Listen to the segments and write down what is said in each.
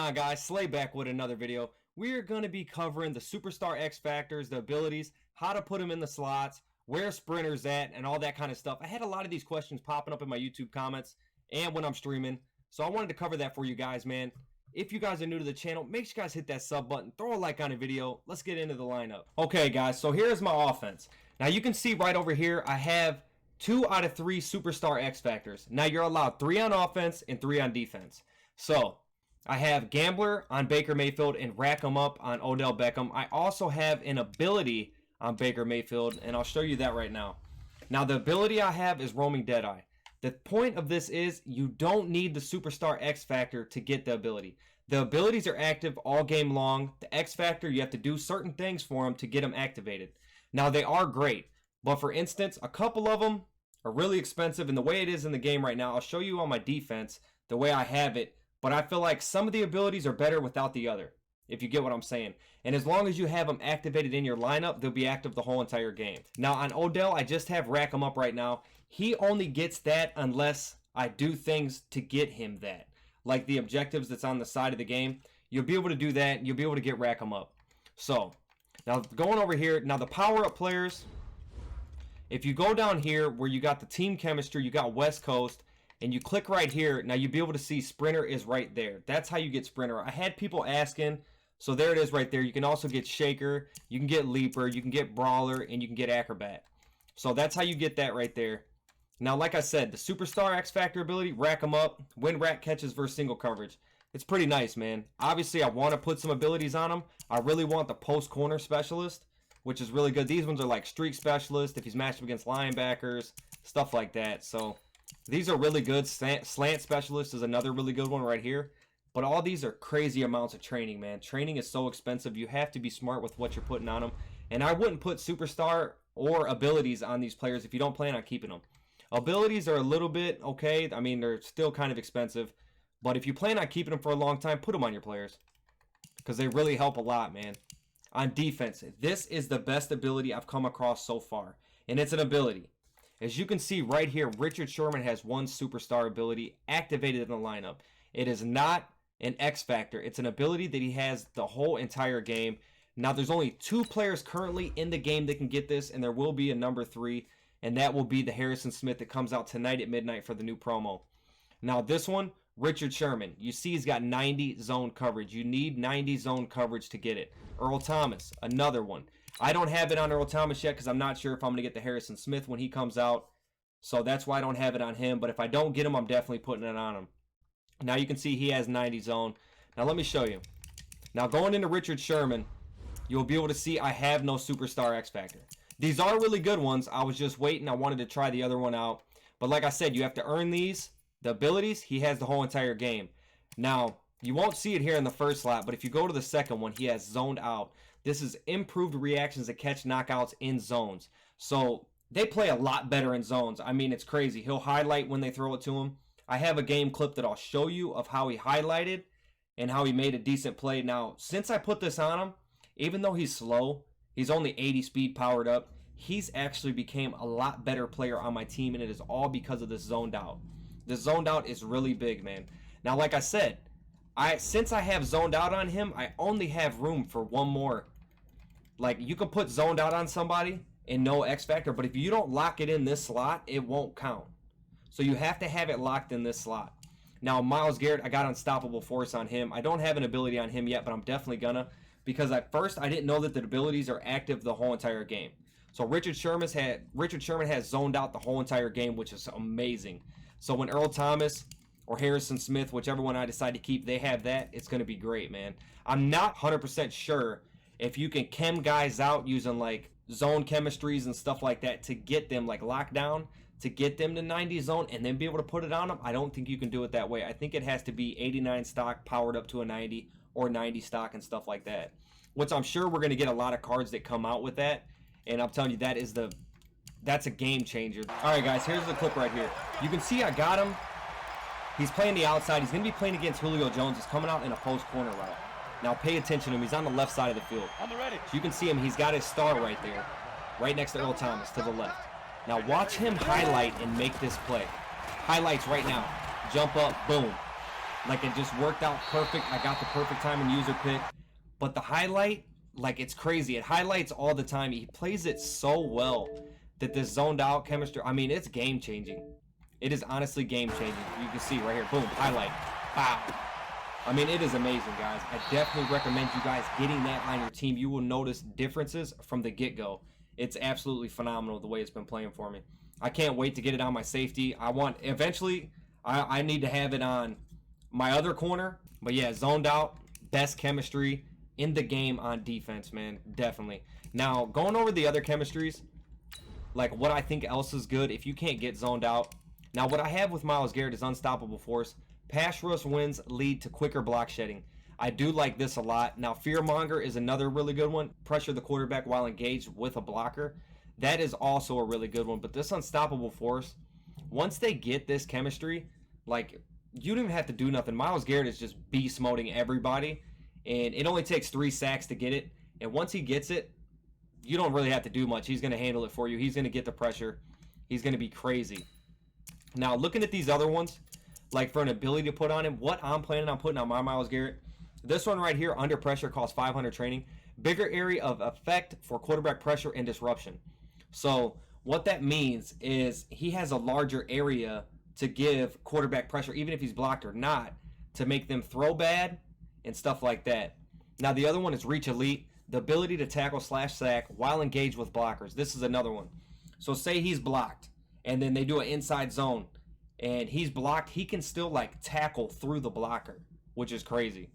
on, guys? Slay back with another video. We're going to be covering the Superstar X-Factors, the abilities, how to put them in the slots, where sprinters at, and all that kind of stuff. I had a lot of these questions popping up in my YouTube comments and when I'm streaming, so I wanted to cover that for you guys, man. If you guys are new to the channel, make sure you guys hit that sub button, throw a like on the video. Let's get into the lineup. Okay, guys, so here's my offense. Now, you can see right over here, I have 2 out of 3 Superstar X-Factors. Now, you're allowed 3 on offense and 3 on defense. So, I have Gambler on Baker Mayfield and Rack 'em Up on Odell Beckham. I also have an ability on Baker Mayfield, and I'll show you that right now. Now, the ability I have is Roaming Deadeye. The point of this is you don't need the Superstar X-Factor to get the ability. The abilities are active all game long. The X-Factor, you have to do certain things for them to get them activated. Now, they are great, but for instance, a couple of them are really expensive, and the way it is in the game right now, I'll show you on my defense the way I have it. But I feel like some of the abilities are better without the other, if you get what I'm saying. And as long as you have them activated in your lineup, they'll be active the whole entire game. Now, on Odell, I just have Rack 'em Up right now. He only gets that unless I do things to get him that. Like the objectives that's on the side of the game. You'll be able to do that. You'll be able to get Rack 'em Up. So, now going over here. Now, the power-up players. If you go down here where you got the team chemistry, you got West Coast. And you click right here, now you'll be able to see Sprinter is right there. That's how you get Sprinter. I had people asking, so there it is right there. You can also get Shaker, you can get Leaper, you can get Brawler, and you can get Acrobat. So that's how you get that right there. Now, like I said, the Superstar X-Factor ability, Rack 'em Up, win rack catches versus single coverage. It's pretty nice, man. Obviously, I want to put some abilities on him. I really want the post corner specialist, which is really good. These ones are like streak specialist, if he's matched up against linebackers, stuff like that. So these are really good. Slant specialist is another really good one right here. But all these are crazy amounts of training, man. Training is so expensive. You have to be smart with what you're putting on them. And I wouldn't put superstar or abilities on these players if you don't plan on keeping them. Abilities are a little bit okay. I mean, they're still kind of expensive. But if you plan on keeping them for a long time, put them on your players. Because they really help a lot, man. On defense, this is the best ability I've come across so far. And it's an ability. As you can see right here, Richard Sherman has 1 superstar ability activated in the lineup. It is not an X-Factor. It's an ability that he has the whole entire game. Now, there's only 2 players currently in the game that can get this, and there will be a number 3, and that will be the Harrison Smith that comes out tonight at midnight for the new promo. Now, this one, Richard Sherman. You see he's got 90 zone coverage. You need 90 zone coverage to get it. Earl Thomas, another one. I don't have it on Earl Thomas yet because I'm not sure if I'm going to get the Harrison Smith when he comes out. So that's why I don't have it on him. But if I don't get him, I'm definitely putting it on him. Now you can see he has 90 zone. Now let me show you. Now going into Richard Sherman, you'll be able to see I have no Superstar X-Factor. These are really good ones. I was just waiting. I wanted to try the other one out. But like I said, you have to earn these. The abilities, he has the whole entire game. Now, you won't see it here in the first slot, but if you go to the second one, he has zoned out. This is improved reactions to catch knockouts in zones. So they play a lot better in zones. I mean, it's crazy. He'll highlight when they throw it to him. I have a game clip that I'll show you of how he highlighted and how he made a decent play. Now, since I put this on him, even though he's slow, he's only 80 speed powered up, he's actually became a lot better player on my team, and it is all because of this zoned out. The zoned out is really big, man. Now, like I said, since I have zoned out on him, I only have room for 1 more. Like, you can put zoned out on somebody and no X-Factor, but if you don't lock it in this slot, it won't count. So you have to have it locked in this slot. Now, Myles Garrett, I got Unstoppable Force on him. I don't have an ability on him yet, but I'm definitely gonna. Because at first, I didn't know that the abilities are active the whole entire game. So Richard Sherman has zoned out the whole entire game, which is amazing. So when Earl Thomas or Harrison Smith, whichever one I decide to keep, they have that, it's going to be great, man. I'm not 100% sure if you can chem guys out using like zone chemistries and stuff like that to get them like lockdown, to get them to 90 zone and then be able to put it on them. I don't think you can do it that way. I think it has to be 89 stock powered up to a 90 or 90 stock and stuff like that. Which I'm sure we're going to get a lot of cards that come out with that. And I'm telling you, that's a game changer. All right, guys, here's the clip right here. You can see I got him. He's playing the outside. He's going to be playing against Julio Jones. He's coming out in a post corner route. Now pay attention to him. He's on the left side of the field. So you can see him. He's got his star right there, right next to Earl Thomas to the left. Now watch him highlight and make this play. Highlights right now. Jump up, boom. Like, it just worked out perfect. I got the perfect time and user pick. But the highlight, like, it's crazy. It highlights all the time. He plays it so well that this zoned out chemistry, I mean, it's game changing. It is honestly game changing. You can see right here, boom, highlight. Wow. I mean, it is amazing, guys. I definitely recommend you guys getting that on your team. You will notice differences from the get-go. It's absolutely phenomenal the way it's been playing for me. I can't wait to get it on my safety. Eventually, I need to have it on my other corner. But yeah, zoned out, best chemistry in the game on defense, man. Definitely. Now, going over the other chemistries, like what I think else is good if you can't get zoned out. Now, what I have with Myles Garrett is unstoppable force. Pass rush wins lead to quicker block shedding. I do like this a lot. Now, Fearmonger is another really good one. Pressure the quarterback while engaged with a blocker. That is also a really good one. But this unstoppable force, once they get this chemistry, like, you don't even have to do nothing. Myles Garrett is just beast moding everybody. And it only takes 3 sacks to get it. And once he gets it, you don't really have to do much. He's going to handle it for you. He's going to get the pressure. He's going to be crazy. Now, looking at these other ones, like for an ability to put on him, what I'm planning on putting on my Myles Garrett, this one right here, under pressure, costs 500 training. Bigger area of effect for quarterback pressure and disruption. So what that means is he has a larger area to give quarterback pressure, even if he's blocked or not, to make them throw bad and stuff like that. Now, the other one is Reach Elite, the ability to tackle / sack while engaged with blockers. This is another one. So say he's blocked, and then they do an inside zone, and he's blocked. He can still, like, tackle through the blocker, which is crazy.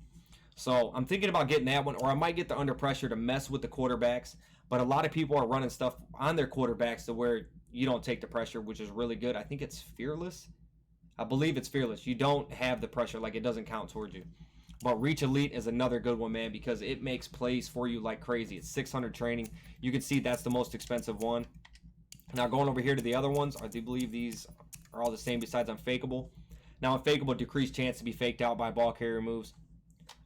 So I'm thinking about getting that one, or I might get the under pressure to mess with the quarterbacks. But a lot of people are running stuff on their quarterbacks to where you don't take the pressure, which is really good. I think it's Fearless. I believe it's Fearless. You don't have the pressure, like it doesn't count towards you. But Reach Elite is another good one, man, because it makes plays for you like crazy. It's 600 training. You can see that's the most expensive one. Now, going over here to the other ones, I do believe these are all the same besides Unfakeable. Now, Unfakeable, decreased chance to be faked out by ball carrier moves.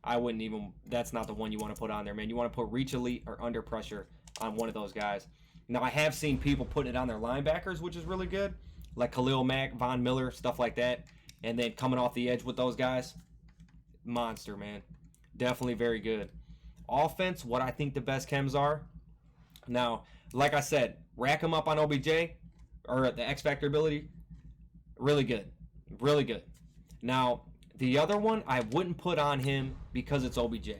I wouldn't even, that's not the one you want to put on there, man. You want to put Reach Elite or Under Pressure on one of those guys. Now, I have seen people putting it on their linebackers, which is really good, like Khalil Mack, Von Miller, stuff like that. And then coming off the edge with those guys, monster, man. Definitely very good. Offense, what I think the best chems are. Now, like I said, rack them up on OBJ, or the X-Factor ability. Really good. Really good. Now, the other one, I wouldn't put on him because it's OBJ.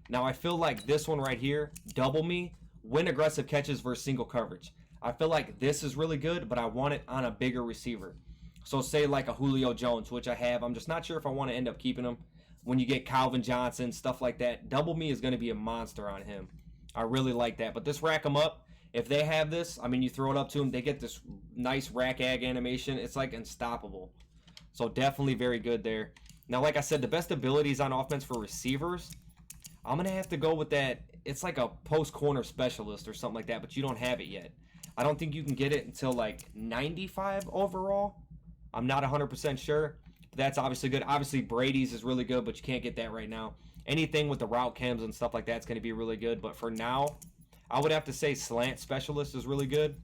Now, I feel like this one right here, Double Me, win aggressive catches versus single coverage. I feel like this is really good, but I want it on a bigger receiver. So say like a Julio Jones, which I have. I'm just not sure if I want to end up keeping him. When you get Calvin Johnson, stuff like that, Double Me is going to be a monster on him. I really like that. But this rack them up, if they have this, I mean, you throw it up to them, they get this nice rack ag animation. It's like unstoppable. So definitely very good there. Now, like I said, the best abilities on offense for receivers, I'm going to have to go with that. It's like a post corner specialist or something like that, but you don't have it yet. I don't think you can get it until like 95 overall. I'm not 100% sure. But that's obviously good. Obviously, Brady's is really good, but you can't get that right now. Anything with the route chems and stuff like that is going to be really good. But for now, I would have to say slant specialist is really good.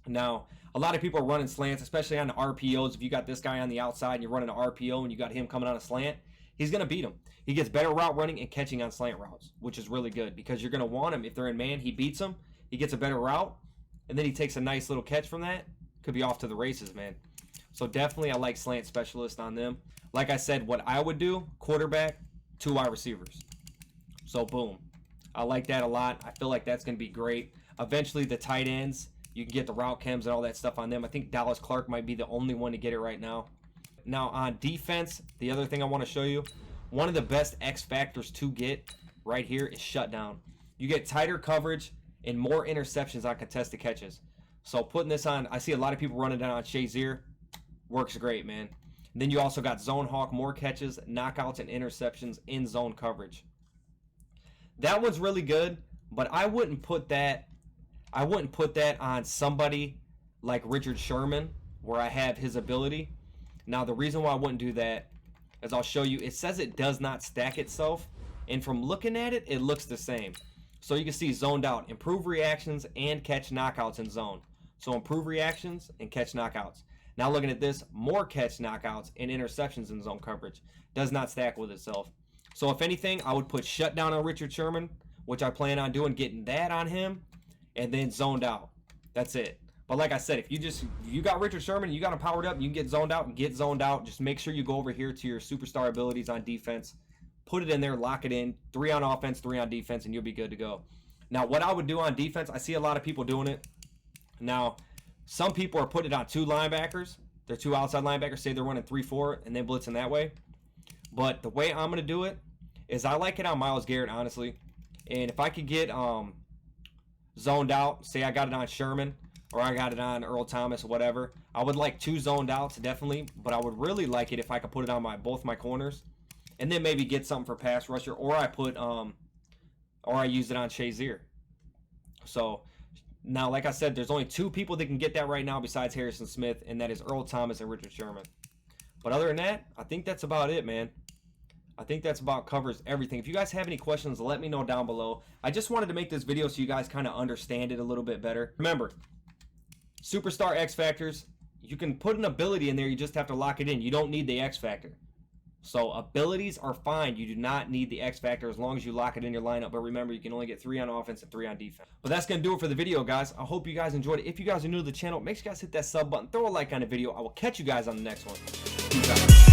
Now, a lot of people are running slants, especially on the RPOs. If you got this guy on the outside and you're running an RPO and you got him coming on a slant, he's going to beat him. He gets better route running and catching on slant routes, which is really good because you're going to want him. If they're in man, he beats them. He gets a better route, and then he takes a nice little catch from that. Could be off to the races, man. So definitely I like slant specialist on them. Like I said, what I would do, quarterback, 2 wide receivers. So boom. I like that a lot. I feel like that's going to be great. Eventually the tight ends, you can get the route chems and all that stuff on them. I think Dallas Clark might be the only one to get it right now. Now on defense, the other thing I want to show you, one of the best X factors to get right here is shutdown. You get tighter coverage and more interceptions on contested catches. So putting this on, I see a lot of people running down on Shazier. Works great, man. And then you also got Zone Hawk, more catches, knockouts, and interceptions in zone coverage. That one's really good, but I wouldn't put that on somebody like Richard Sherman, where I have his ability. Now, the reason why I wouldn't do that is I'll show you. It says it does not stack itself, and from looking at it, it looks the same. So you can see zoned out, improve reactions, and catch knockouts in zone. So improve reactions and catch knockouts. Now looking at this, more catch knockouts and interceptions in zone coverage. Does not stack with itself. So if anything, I would put shutdown on Richard Sherman, which I plan on doing, getting that on him, and then zoned out. That's it. But like I said, if you got Richard Sherman, you got him powered up, you can get zoned out and get zoned out. Just make sure you go over here to your superstar abilities on defense, put it in there, lock it in, 3 on offense, 3 on defense, and you'll be good to go. Now, what I would do on defense, I see a lot of people doing it. Now, some people are putting it on 2 linebackers. They're 2 outside linebackers, say they're running 3-4 and then blitzing that way. But the way I'm going to do it is I like it on Myles Garrett, honestly. And if I could get zoned out, say I got it on Sherman or I got it on Earl Thomas or whatever, I would like 2 zoned outs definitely, but I would really like it if I could put it on both my corners and then maybe get something for pass rusher, or I use it on Shazier. So now, like I said, there's only 2 people that can get that right now besides Harrison Smith, and that is Earl Thomas and Richard Sherman. But other than that, I think that's about it, man. I think that's about covers everything. If you guys have any questions, let me know down below. I just wanted to make this video so you guys kind of understand it a little bit better. Remember, Superstar X-Factors, you can put an ability in there, you just have to lock it in. You don't need the X-Factor. So abilities are fine. You do not need the X-Factor as long as you lock it in your lineup. But remember, you can only get 3 on offense and 3 on defense. But that's going to do it for the video, guys. I hope you guys enjoyed it. If you guys are new to the channel, make sure you guys hit that sub button. Throw a like on the video. I will catch you guys on the next one. Peace out.